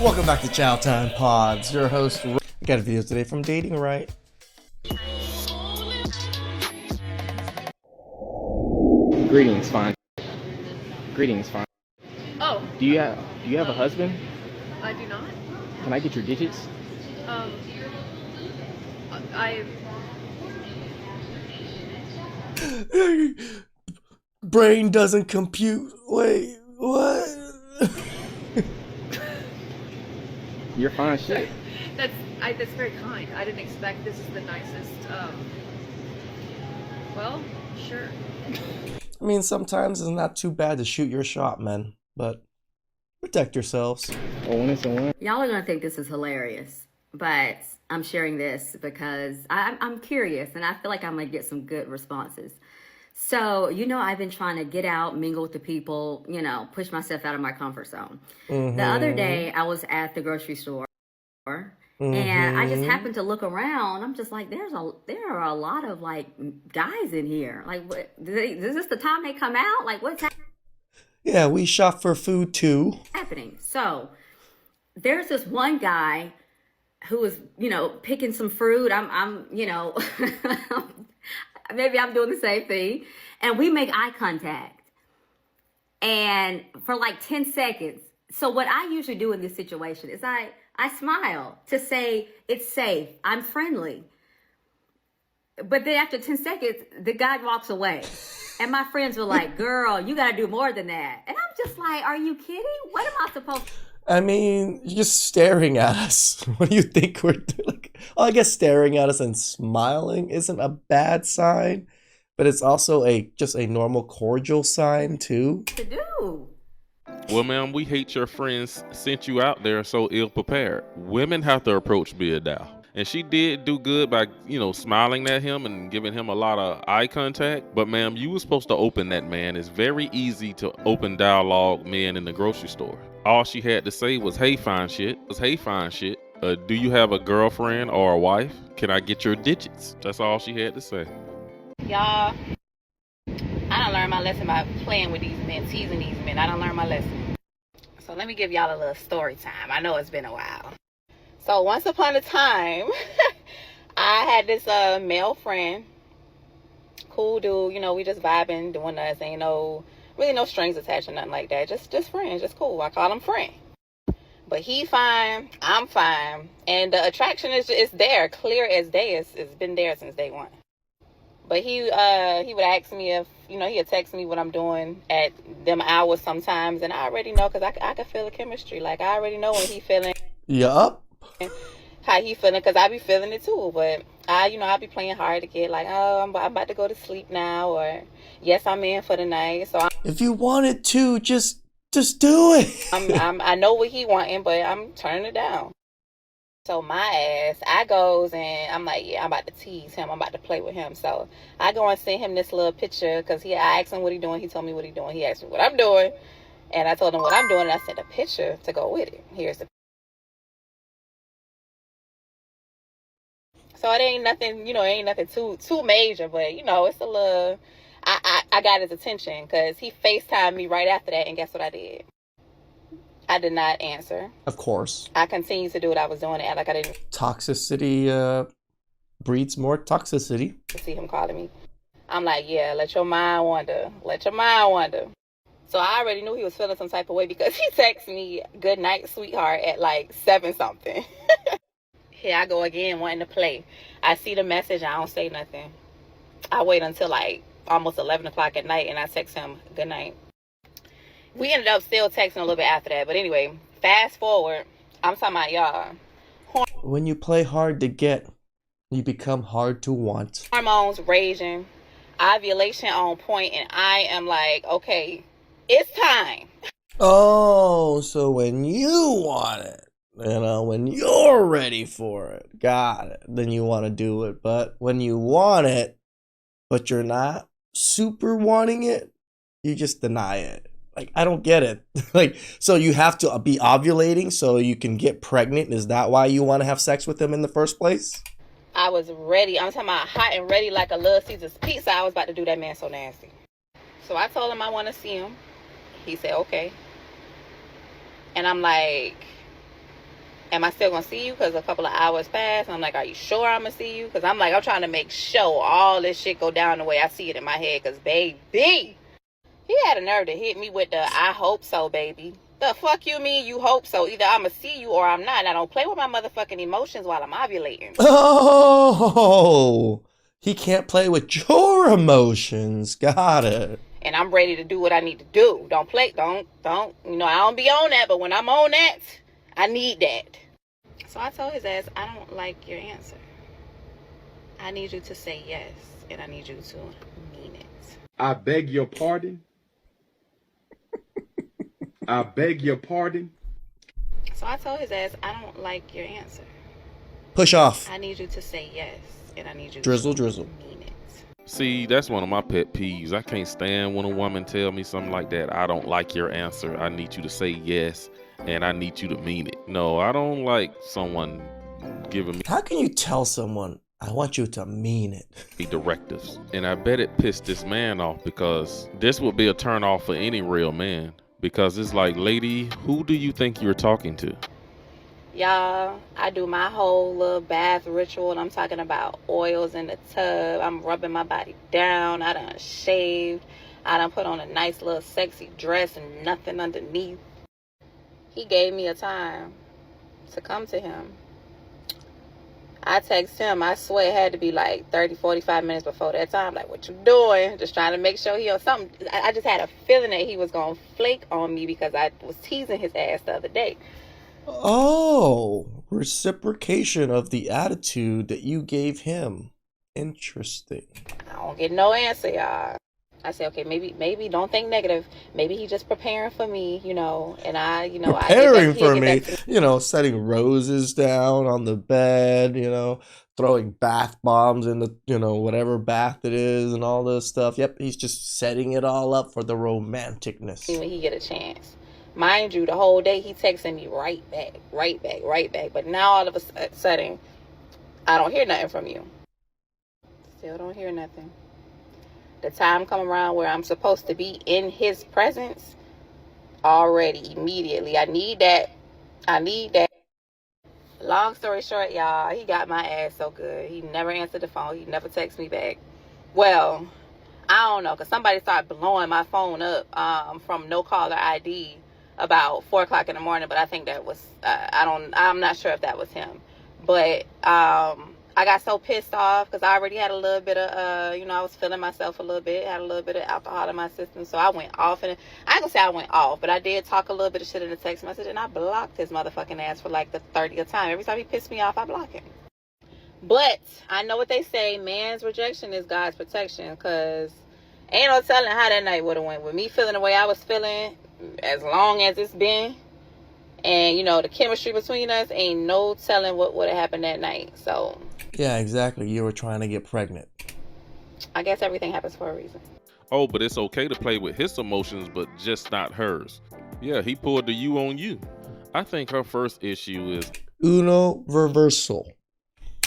Welcome back to Chow Time Pods. Your host, I got a video today from Dating Right. Greetings, fine. Greetings, fine. Oh, Do you have a husband? I do not. Can I get your digits? Um, I Brain doesn't compute. Wait, what? You're fine shit. that's very kind. I didn't expect this is the nicest. Well, sure. I mean, sometimes it's not too bad to shoot your shot, man. But protect yourselves. Y'all are gonna think this is hilarious, but I'm sharing this because I'm curious and I feel like I'm gonna get some good responses. So, I've been trying to get out, mingle with the people, push myself out of my comfort zone. The other day, I was at the grocery store and I just happened to look around. I'm just like, there are a lot of like guys in here. Like, what, is this the time they come out? Like, what's happening? Yeah, we shop for food too. So there's this one guy who was, picking some fruit. I'm maybe I'm doing the same thing. And we make eye contact. And for like 10 seconds. So what I usually do in this situation is I smile to say it's safe. I'm friendly. But then after 10 seconds, the guy walks away. And my friends were like, girl, you got to do more than that. And I'm just like, are you kidding? What am I supposed to? I mean, you're just staring at us. What do you think we're doing? Like, I guess staring at us and smiling isn't a bad sign, but it's also just a normal cordial sign too. To do? Well, ma'am, we hate your friends sent you out there so ill prepared. Women have to approach Bill Dow. And she did do good by, smiling at him and giving him a lot of eye contact. But ma'am, you were supposed to open that man. It's very easy to open dialogue men in the grocery store. All she had to say was, hey, fine shit. Do you have a girlfriend or a wife? Can I get your digits? That's all she had to say. Y'all, I done learned my lesson by playing with these men, teasing these men. I done learned my lesson. So let me give y'all a little story time. I know it's been a while. So once upon a time, I had this male friend. Cool dude, we just vibing, doing us. Ain't really no strings attached or nothing like that. Just friends, just cool. I call him friend. But he fine, I'm fine. And the attraction is there, clear as day. It's been there since day one. But he would ask me if, he'd text me what I'm doing at them hours sometimes. And I already know because I can feel the chemistry. Like, I already know when he feeling. Yup. How he feeling, because I be feeling it too. But I be playing hard to get like, oh, I'm about to go to sleep now. Or, yes, I'm in for the night. So if you wanted to, just do it. I know what he wanting, but I'm turning it down. So my ass, I goes and I'm like, yeah, I'm about to tease him. I'm about to play with him. So I go and send him this little picture because I asked him what he doing. He told me what he doing. He asked me what I'm doing. And I told him what I'm doing. And I sent a picture to go with it. Here's the. So it ain't nothing too major. But, it's a little, I got his attention because he FaceTimed me right after that. And guess what I did? I did not answer. Of course. I continued to do what I was doing and like I didn't. Toxicity breeds more toxicity. See him calling me. I'm like, yeah, let your mind wander. Let your mind wander. So I already knew he was feeling some type of way because he texted me, good night, sweetheart, at like 7 something. Here I go again, wanting to play. I see the message. I don't say nothing. I wait until like almost 11 o'clock at night and I text him, good night. We ended up still texting a little bit after that. But anyway, fast forward. I'm talking about y'all. When you play hard to get, you become hard to want. Hormones raging. Ovulation on point. And I am like, okay, it's time. Oh, so when you want it, when you're ready for it, got it, then you want to do it. But when you want it, but you're not super wanting it, you just deny it. Like, I don't get it. Like, so you have to be ovulating so you can get pregnant? Is that why you want to have sex with him in the first place? I was ready. I'm talking about hot and ready like a Little Caesar's pizza. I was about to do that man so nasty. So I told him I want to see him. He said, okay. And I'm like, am I still gonna see you? Because a couple of hours passed. I'm like, are you sure I'm gonna see you? Because I'm trying to make sure all this shit go down the way I see it in my head. Because baby, he had a nerve to hit me with the I hope so, baby. The fuck you mean you hope so? Either I'm gonna see you or I'm not. And I don't play with my motherfucking emotions while I'm ovulating. Oh, he can't play with your emotions. Got it. And I'm ready to do what I need to do. Don't play, don't, you know, I don't be on that, but when I'm on that, I need that. So I told his ass, I don't like your answer. I need you to say yes, and I need you to mean it. I beg your pardon. I beg your pardon. So I told his ass, I don't like your answer. Push off. I need you to say yes, and I need you Drizzle, to drizzle. mean it. See, that's one of my pet peeves. I can't stand when a woman tell me something like that. I don't like your answer. I need you to say yes, and I need you to mean it. No, I don't like someone giving me How can you tell someone, I want you to mean it? directives. And I bet it pissed this man off, because this would be a turn off for any real man. Because it's like, lady, who do you think you're talking to? Y'all, I do my whole little bath ritual, and I'm talking about oils in the tub. I'm rubbing my body down. I done shaved. I done put on a nice little sexy dress and nothing underneath. He gave me a time to come to him. I text him, I swear it had to be like 30, 45 minutes before that time. Like, what you doing? Just trying to make sure he on something. I just had a feeling that he was going to flake on me because I was teasing his ass the other day. Oh, reciprocation of the attitude that you gave him. Interesting. I don't get no answer, y'all. I say, okay, maybe don't think negative. Maybe he just preparing for me, you know, and Preparing for me, you know, setting roses down on the bed, you know, throwing bath bombs in the, you know, whatever bath it is and all this stuff. Yep, he's just setting it all up for the romanticness. When he get a chance. Mind you, the whole day he texting me right back. But now all of a sudden, I don't hear nothing from you. Still don't hear nothing. The time come around where I'm supposed to be in his presence, already, immediately. I need that. Long story short, y'all, he got my ass so good. He never answered the phone. He never texted me back. Well, I don't know, because somebody started blowing my phone up from no caller ID about 4 o'clock in the morning, but I think that was, I'm not sure if that was him. But I got so pissed off because I already had a little bit of, I was feeling myself a little bit, had a little bit of alcohol in my system. So I went off, and I ain't gonna say I went off, but I did talk a little bit of shit in the text message, and I blocked his motherfucking ass for like the 30th time. Every time he pissed me off, I block him. But I know what they say, man's rejection is God's protection, because ain't no telling how that night would have went. With me feeling the way I was feeling, as long as it's been, and, you know, the chemistry between us, ain't no telling what would have happened that night. So yeah, exactly. You were trying to get pregnant. I guess everything happens for a reason. Oh, but it's okay to play with his emotions, but just not hers. Yeah, he pulled the you on you. I think her first issue is Uno reversal.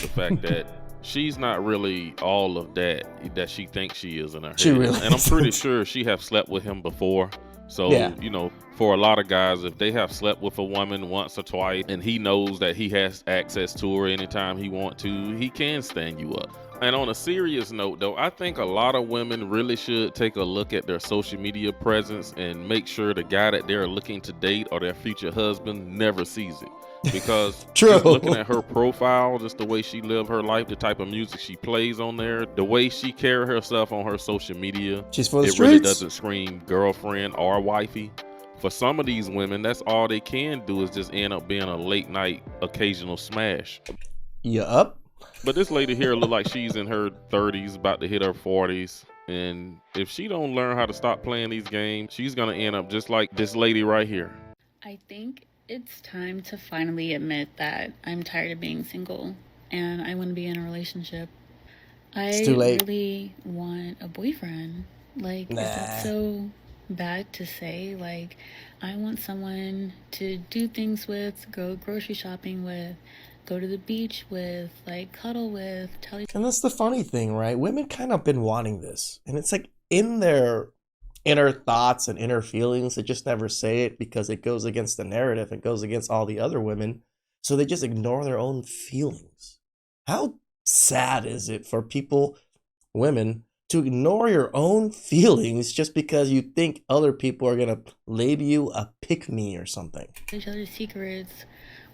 the fact that she's not really all of that she thinks she is in her head. She really and I'm pretty isn't. sure she have slept with him before. So, Yeah. you know, for a lot of guys, if they have slept with a woman once or twice and he knows that he has access to her anytime he want to, he can stand you up. And on a serious note, though, I think a lot of women really should take a look at their social media presence and make sure the guy that they're looking to date or their future husband never sees it. Because True. just looking at her profile, just the way she live her life, the type of music she plays on there, the way she carry herself on her social media, She's for the it streets. really doesn't scream girlfriend or wifey. For some of these women, that's all they can do is just end up being a late night occasional smash. You up? But this lady here look like she's in her 30s, about to hit her 40s. And if she don't learn how to stop playing these games, she's gonna end up just like this lady right here. I think it's time to finally admit that I'm tired of being single and I want to be in a relationship. It's too late. Really want a boyfriend. Like, Nah. is that so bad to say? Like, I want someone to do things with, go grocery shopping with, go to the beach with, like cuddle with, tell each And that's the funny thing, right? Women kind of been wanting this. And it's like in their inner thoughts and inner feelings, they just never say it because it goes against the narrative. It goes against all the other women. So they just ignore their own feelings. How sad is it for people, women, to ignore your own feelings just because you think other people are going to label you a pick-me or something? Each other's secrets,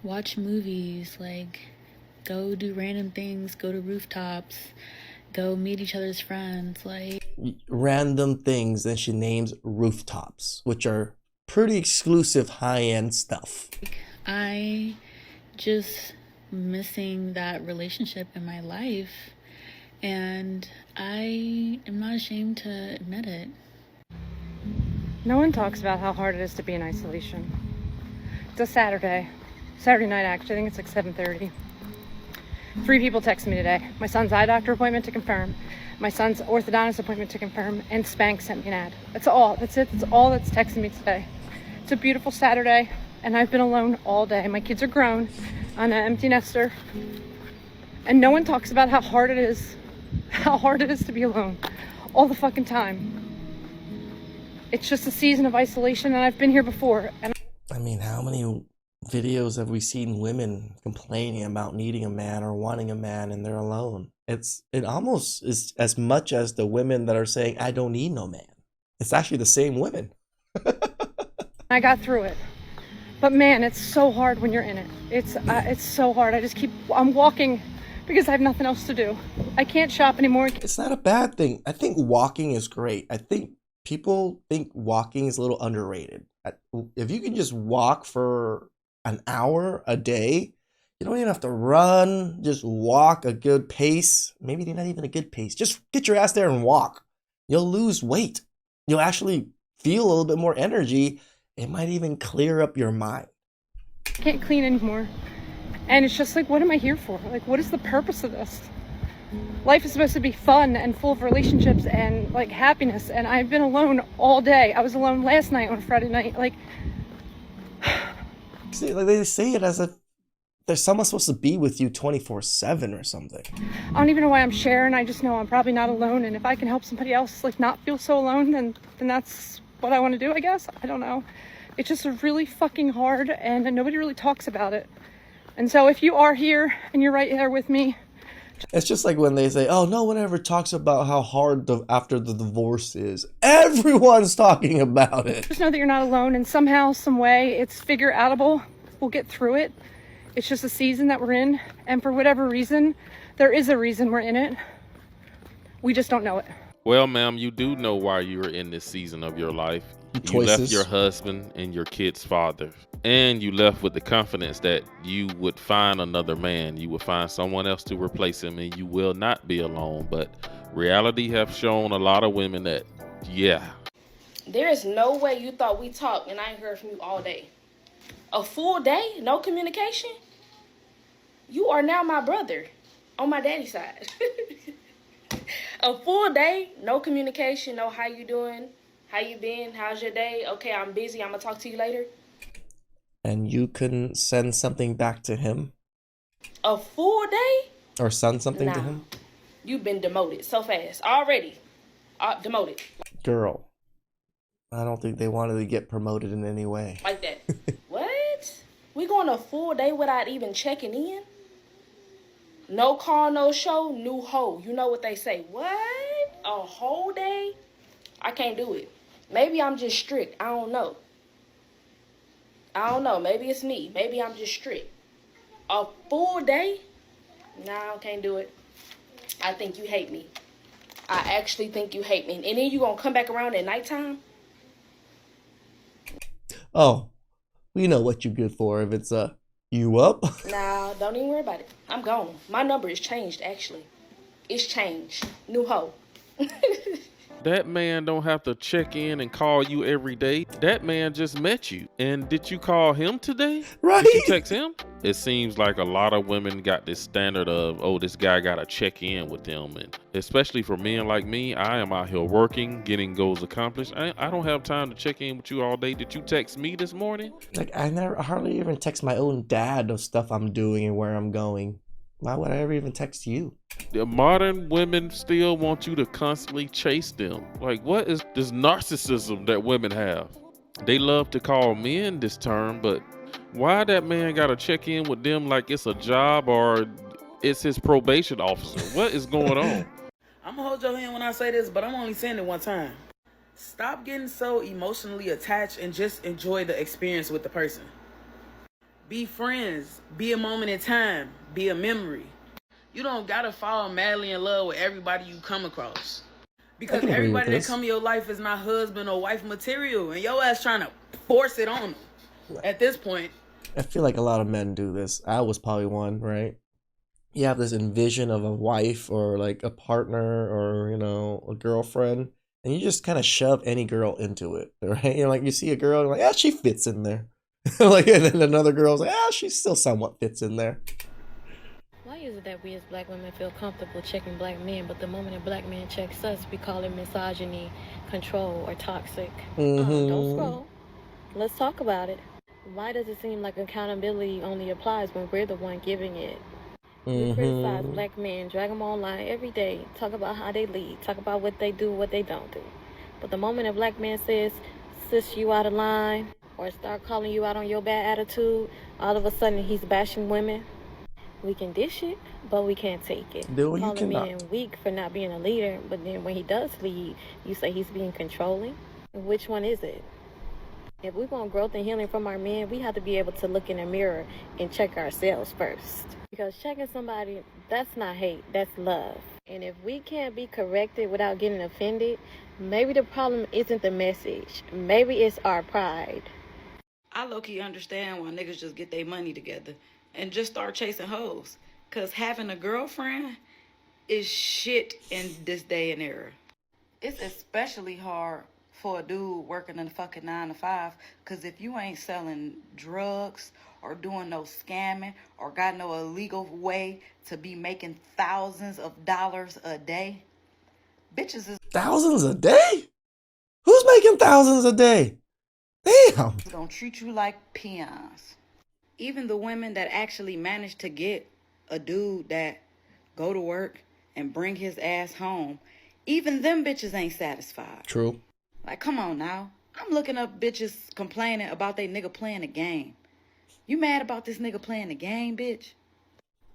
watch movies, like go do random things, go to rooftops, go meet each other's friends, like random things. Then she names rooftops, which are pretty exclusive high-end stuff. I just missing that relationship in my life, and I am not ashamed to admit it. No one talks about how hard it is to be in isolation. It's a Saturday night actually. I think it's like 7:30. 3 people texted me today. My son's eye doctor appointment to confirm, my son's orthodontist appointment to confirm, and Spank sent me an ad. That's all. That's it. That's all that's texted me today. It's a beautiful Saturday, and I've been alone all day. My kids are grown. I'm an empty nester. And no one talks about how hard it is to be alone all the fucking time. It's just a season of isolation, and I've been here before. And I mean, how many videos have we seen women complaining about needing a man or wanting a man and they're alone? It almost is as much as the women that are saying, I don't need no man. It's actually the same women. I got through it. But man, it's so hard when you're in it. It's so hard. I'm walking because I have nothing else to do. I can't shop anymore. It's not a bad thing. I think walking is great. I think people think walking is a little underrated. If you can just walk for an hour a day, you don't even have to run. Just walk a good pace. Maybe not even a good pace. Just get your ass there and walk. You'll lose weight. You'll actually feel a little bit more energy. It might even clear up your mind. I can't clean anymore. And it's just like, what am I here for? Like, what is the purpose of this? Life is supposed to be fun and full of relationships and like happiness. And I've been alone all day. I was alone last night on Friday night. Like, see, like they say it as if there's someone supposed to be with you 24/7 or something. I don't even know why I'm sharing. I just know I'm probably not alone. And if I can help somebody else like not feel so alone, then that's what I want to do, I guess. I don't know. It's just really fucking hard, and nobody really talks about it. And so if you are here and you're right there with me, it's just like when they say, oh, no one ever talks about how hard after the divorce is. Everyone's talking about it. Just know that you're not alone, and somehow, some way, it's figure outable. We'll get through it. It's just a season that we're in, and for whatever reason, there is a reason we're in it. We just don't know it. Well, ma'am, you do know why you're in this season of your life. You left your husband and your kid's father, and you left with the confidence that you would find another man. You would find someone else to replace him, and you will not be alone. But reality have shown a lot of women that, yeah. There is no way you thought we talked and I ain't heard from you all day. A full day, no communication? You are now my brother on my daddy's side. A full day, no communication, no how you doing, how you been, how's your day, okay, I'm busy, I'm gonna talk to you later. And you couldn't send something back to him? A full day? Or send something to him? You've been demoted so fast, already, demoted. Girl, I don't think they wanted to get promoted in any way. Like that. What? We going a full day without even checking in? No call, no show, new hoe. You know what they say. What? A whole day? I can't do it. Maybe I'm just strict. I don't know. Maybe it's me. Maybe I'm just strict. A full day? Nah, I can't do it. I think you hate me. I actually think you hate me. And then you gonna come back around at nighttime? Oh, we know what you're good for if it's you up. Nah, don't even worry about it. I'm gone. My number is changed, actually. It's changed. New hoe. That man don't have to check in and call you every day. That man just met you. And did you call him today? Right. Did you text him? It seems like a lot of women got this standard of, oh, this guy got to check in with them. And especially for men like me, I am out here working, getting goals accomplished. I don't have time to check in with you all day. Did you text me this morning? Like, I hardly even text my own dad of stuff I'm doing and where I'm going. Why would I ever even text you? The modern women still want you to constantly chase them. Like, what is this narcissism that women have? They love to call men this term, but Why that man gotta check in with them like it's a job or it's his probation officer? What is going on? I'm gonna hold your hand when I say this, but I'm only saying it one time. Stop getting so emotionally attached and just enjoy the experience with the person. Be friends. Be a moment in time. Be a memory. You don't gotta fall madly in love with everybody you come across. Because everybody that come in your life is not husband or wife material, and your ass trying to force it on them. At this point, I feel like a lot of men do this. I was probably one, right? You have this envision of a wife or like a partner or, you know, a girlfriend, and you just kind of shove any girl into it, right? You know, like you see a girl, you're like, ah, she fits in there. Like, and then another girl's like, ah, she still somewhat fits in there. Why is it that we as black women feel comfortable checking black men, but the moment a black man checks us, we call it misogyny, control, or toxic? Don't scroll. Let's talk about it. Why does it seem like accountability only applies when we're the one giving it? We criticize black men, drag them online every day, talk about how they lead, talk about what they do, what they don't do. But the moment a black man says, sis, you out of line, or start calling you out on your bad attitude, all of a sudden he's bashing women. We can dish it, but we can't take it. No, you Calling cannot. men weak for not being a leader, but then when he does lead, you say he's being controlling. Which one is it? If we want growth and healing from our men, we have to be able to look in the mirror and check ourselves first. Because checking somebody, that's not hate, that's love. And if we can't be corrected without getting offended, maybe the problem isn't the message. Maybe it's our pride. I low-key understand why niggas just get their money together and just start chasing hoes. Because having a girlfriend is shit in this day and era. It's especially hard for a dude working in a fucking 9 to 5, because if you ain't selling drugs or doing no scamming or got no illegal way to be making thousands of dollars a day, bitches is Thousands a day? Who's making thousands a day? Damn. gonna treat you like peons. Even the women that actually manage to get a dude that go to work and bring his ass home, even them bitches ain't satisfied. True. Like, come on now. I'm looking up bitches complaining about they nigga playing a game. You mad about this nigga playing the game, bitch?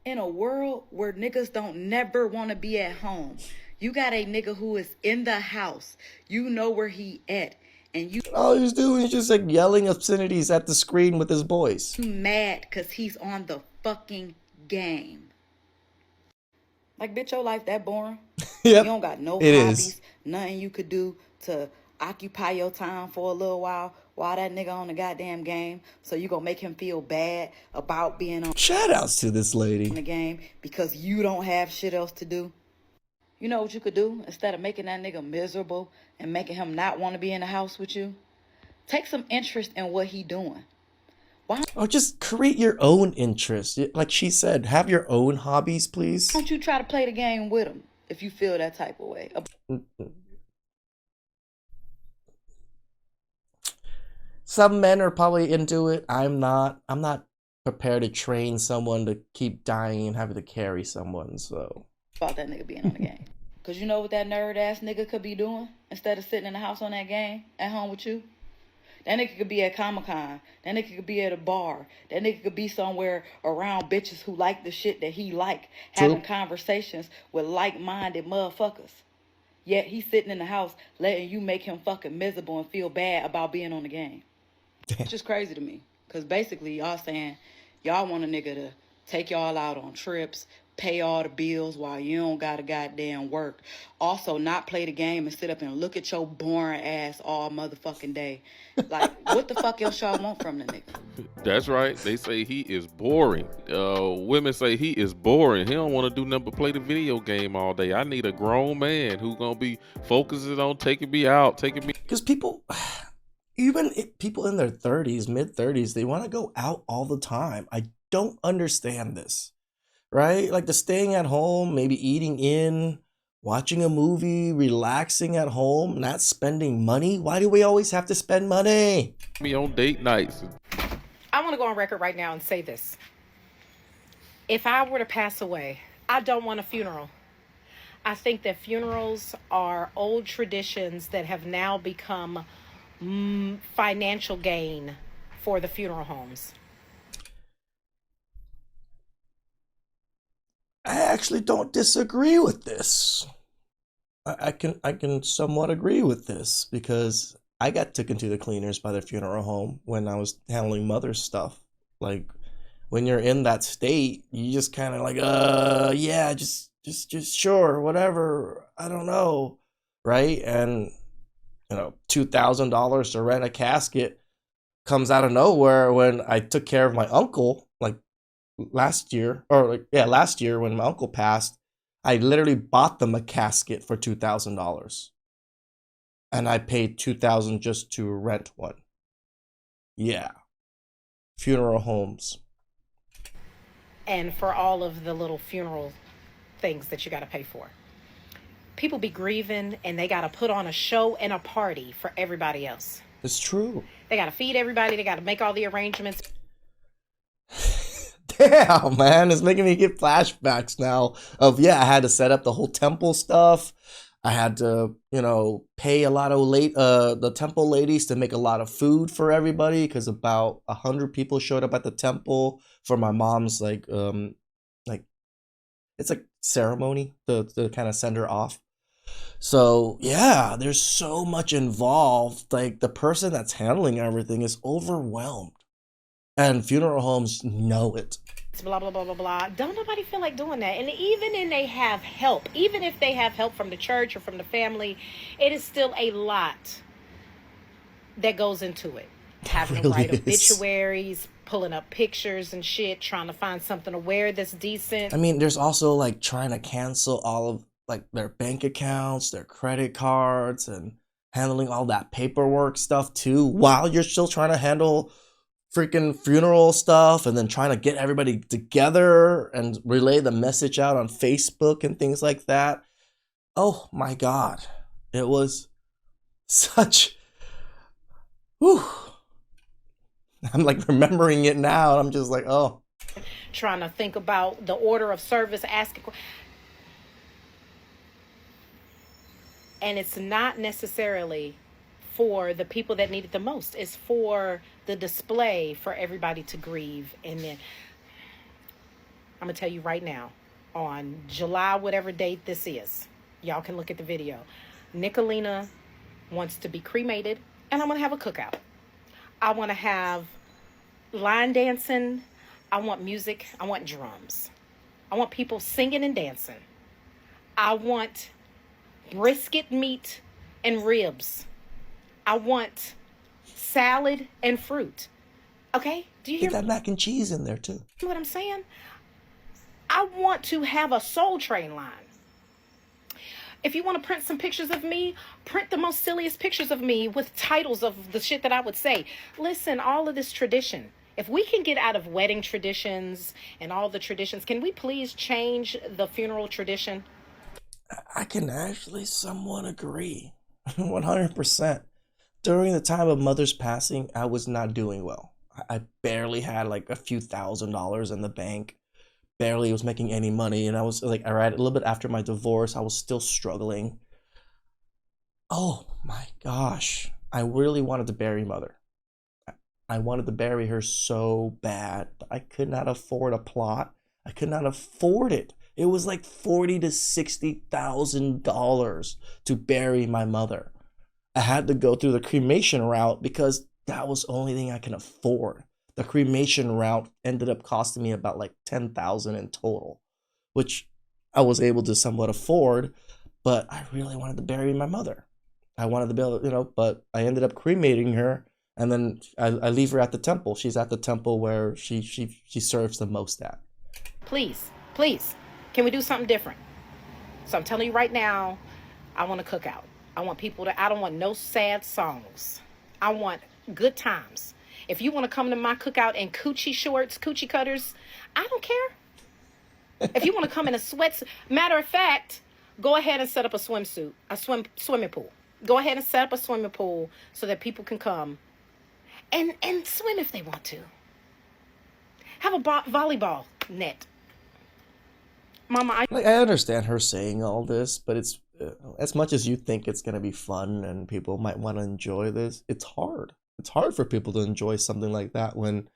In a world where niggas don't never want to be at home, you got a nigga who is in the house. You know where he at. And you all he's doing is just like yelling obscenities at the screen with his voice. mad because he's on the fucking game. Like, bitch, your life that boring? Yep, You don't got no it hobbies, is. nothing you could do to occupy your time for a little while that nigga on the goddamn game. So you gonna make him feel bad about being on Shout outs to this lady. the game because you don't have shit else to do. You know what you could do instead of making that nigga miserable and making him not want to be in the house with you? Take some interest in what he doing. Or just create your own interest. Like she said, have your own hobbies, please. Why don't you try to play the game with him if you feel that type of way? Some men are probably into it. I'm not prepared to train someone to keep dying and having to carry someone, so. About that nigga being on the game. Because you know what that nerd ass nigga could be doing instead of sitting in the house on that game at home with you? That nigga could be at Comic-Con. That nigga could be at a bar. That nigga could be somewhere around bitches who like the shit that he like. Having conversations with like-minded motherfuckers. Yet he's sitting in the house letting you make him fucking miserable and feel bad about being on the game. It's just crazy to me. Because basically y'all saying y'all want a nigga to take y'all out on trips, pay all the bills while you don't gotta goddamn work. Also not play the game and sit up and look at your boring ass all motherfucking day. Like, what the fuck else y'all want from the nigga? That's right. They say he is boring. Women say he is boring. He don't want to do nothing but play the video game all day. I need a grown man who gonna be focusing on taking me out, taking me. Because people, even people in their 30s, mid 30s, they want to go out all the time. I don't understand this, right? Like the staying at home, maybe eating in, watching a movie, relaxing at home, not spending money. Why do we always have to spend money? Me on date nights. I want to go on record right now and say this. If I were to pass away, I don't want a funeral. I think that funerals are old traditions that have now become financial gain for the funeral homes. actually don't disagree with this. I can somewhat agree with this because I got taken to the cleaners by the funeral home when I was handling mother's stuff. Like when you're in that state, you just kind of like, yeah, just sure, whatever. I don't know, right? And $2,000 to rent a casket comes out of nowhere when I took care of my uncle, like last year when my uncle passed. I literally bought them a casket for $2,000, and I paid $2,000 just to rent one. Yeah, funeral homes. And for all of the little funeral things that you got to pay for. People be grieving and they got to put on a show and a party for everybody else. It's true. They got to feed everybody. They got to make all the arrangements. Damn, man, it's making me get flashbacks now of, I had to set up the whole temple stuff. I had to, pay a lot of the temple ladies to make a lot of food for everybody because about 100 people showed up at the temple for my mom's it's like ceremony to kind of send her off. So yeah, there's so much involved. Like the person that's handling everything is overwhelmed. And funeral homes know it. Blah, blah, blah, blah, blah. Don't nobody feel like doing that. And even if they have help, even if they have help from the church or from the family, it is still a lot that goes into it. Having to write obituaries, pulling up pictures and shit, trying to find something to wear that's decent. I mean, there's also like trying to cancel all of like their bank accounts, their credit cards, and handling all that paperwork stuff too, while you're still trying to handle freaking funeral stuff and then trying to get everybody together and relay the message out on Facebook and things like that. Oh my God. It was such... Whew. I'm like remembering it now and I'm just like, oh. Trying to think about the order of service, asking... And it's not necessarily for the people that need it the most. It's for the display for everybody to grieve. And then I'm gonna tell you right now, on July whatever date this is, y'all can look at the video, Nicolina wants to be cremated and I'm gonna have a cookout. I want to have line dancing. I want music. I want drums. I want people singing and dancing. I want brisket meat and ribs. I want salad and fruit. Okay? Do you hear that mac and cheese in there too? You know what I'm saying? I want to have a Soul Train line. If you want to print some pictures of me, print the most silliest pictures of me with titles of the shit that I would say. Listen, all of this tradition. If we can get out of wedding traditions and all the traditions, can we please change the funeral tradition? I can actually somewhat agree. 100%. During the time of mother's passing, I was not doing well. I barely had like a few $1,000s in the bank. Barely was making any money. And I was like, all right, a little bit after my divorce, I was still struggling. Oh my gosh. I really wanted to bury mother. I wanted to bury her so bad, but I could not afford a plot. I could not afford it. It was like $40,000 to $60,000 to bury my mother. I had to go through the cremation route because that was the only thing I can afford. The cremation route ended up costing me about like $10,000 in total, which I was able to somewhat afford, but I really wanted to bury my mother. I wanted to be able, but I ended up cremating her, and then I leave her at the temple. She's at the temple where she serves the most at. Please, can we do something different? So I'm telling you right now, I want to cook out. I want people to, I don't want no sad songs. I want good times. If you want to come to my cookout in coochie shorts, coochie cutters, I don't care. If you want to come in a sweats, matter of fact, go ahead and set up a swimsuit, swimming pool. Go ahead and set up a swimming pool so that people can come and swim if they want to. Have a volleyball net. Mama, I understand her saying all this, but it's as much as you think it's going to be fun and people might want to enjoy this, it's hard. It's hard for people to enjoy something like that when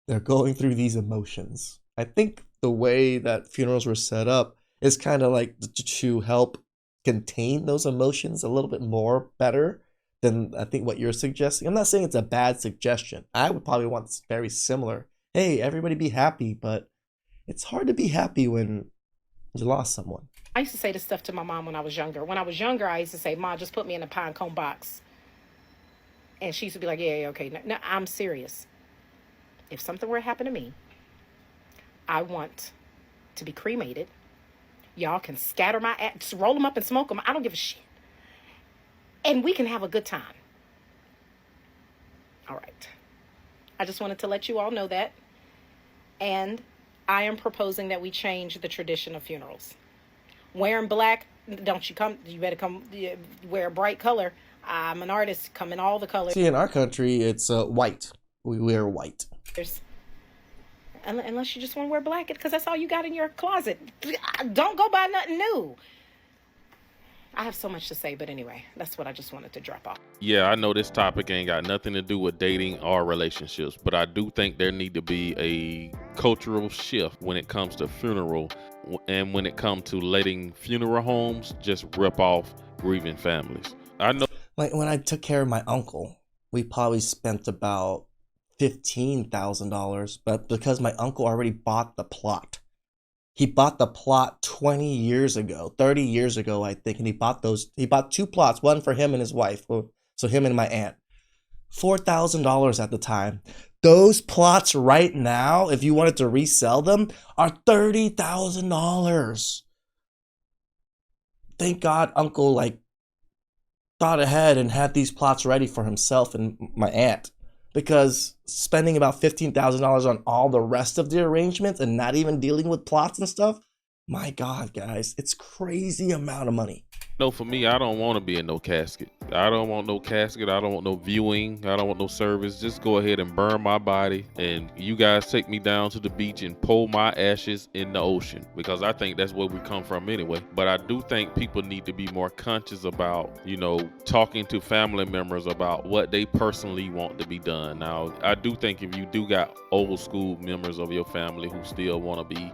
they're going through these emotions. I think the way that funerals were set up is kind of like to help contain those emotions a little bit more better than I think what you're suggesting. I'm not saying it's a bad suggestion. I would probably want very similar. Hey, everybody be happy, but it's hard to be happy when you lost someone. I used to say this stuff to my mom when I was younger. When I was younger, I used to say, Mom, just put me in a pine cone box. And she used to be like, yeah, okay. No, I'm serious. If something were to happen to me, I want to be cremated. Y'all can scatter my ass, roll them up and smoke them. I don't give a shit. And we can have a good time. All right. I just wanted to let you all know that. And I am proposing that we change the tradition of funerals. Wearing black, don't you come, you better come wear a bright color. I'm an artist, come in all the colors. See, in our country, it's white. We wear white. Unless you just want to wear black, because that's all you got in your closet. Don't go buy nothing new. I have so much to say, but anyway, that's what I just wanted to drop off. Yeah, I know this topic ain't got nothing to do with dating or relationships, but I do think there need to be a cultural shift when it comes to funeral and when it comes to letting funeral homes just rip off grieving families. I know. Like when I took care of my uncle, we probably spent about $15,000, but because my uncle already bought the plot. He bought the plot 20 years ago, 30 years ago, I think, and he bought 2 plots, one for him and his wife, so him and my aunt. $4,000 at the time. Those plots right now, if you wanted to resell them, are $30,000. Thank God Uncle thought ahead and had these plots ready for himself and my aunt. Because spending about $15,000 on all the rest of the arrangements and not even dealing with plots and stuff, my God, guys, it's crazy amount of money. No, for me, I don't want to be in no casket. I don't want no casket. I don't want no viewing. I don't want no service. Just go ahead and burn my body, and you guys take me down to the beach and pour my ashes in the ocean, because I think that's where we come from anyway. But I do think people need to be more conscious about, talking to family members about what they personally want to be done. Now, I do think if you do got old school members of your family who still want to be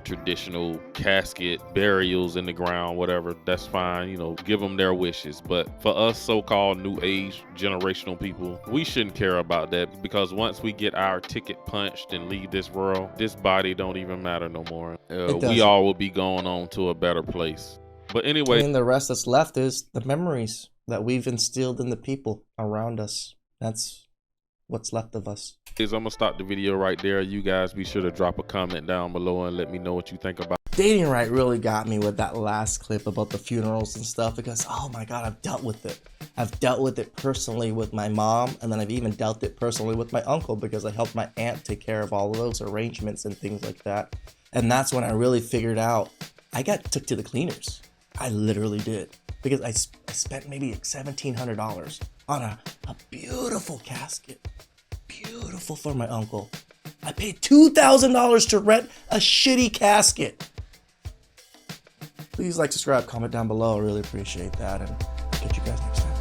traditional casket burials in the ground, whatever, that's fine, give them their wishes. But for us so-called new age generational people, we shouldn't care about that, because once we get our ticket punched and leave this world, this body don't even matter no more. We all will be going on to a better place. But anyway, and the rest that's left is the memories that we've instilled in the people around us. That's what's left of us. I'm gonna stop the video right there. You guys be sure to drop a comment down below and let me know what you think about Dating Right. Really got me with that last clip about the funerals and stuff, because oh my God, I've dealt with it. I've dealt with it personally with my mom, and then I've even dealt it personally with my uncle, because I helped my aunt take care of all of those arrangements and things like that. And that's when I really figured out I got took to the cleaners. I literally did, because I spent maybe $1,700 on a beautiful casket. Beautiful for my uncle. I paid $2,000 to rent a shitty casket. Please like, subscribe, comment down below. I really appreciate that, and catch you guys next time.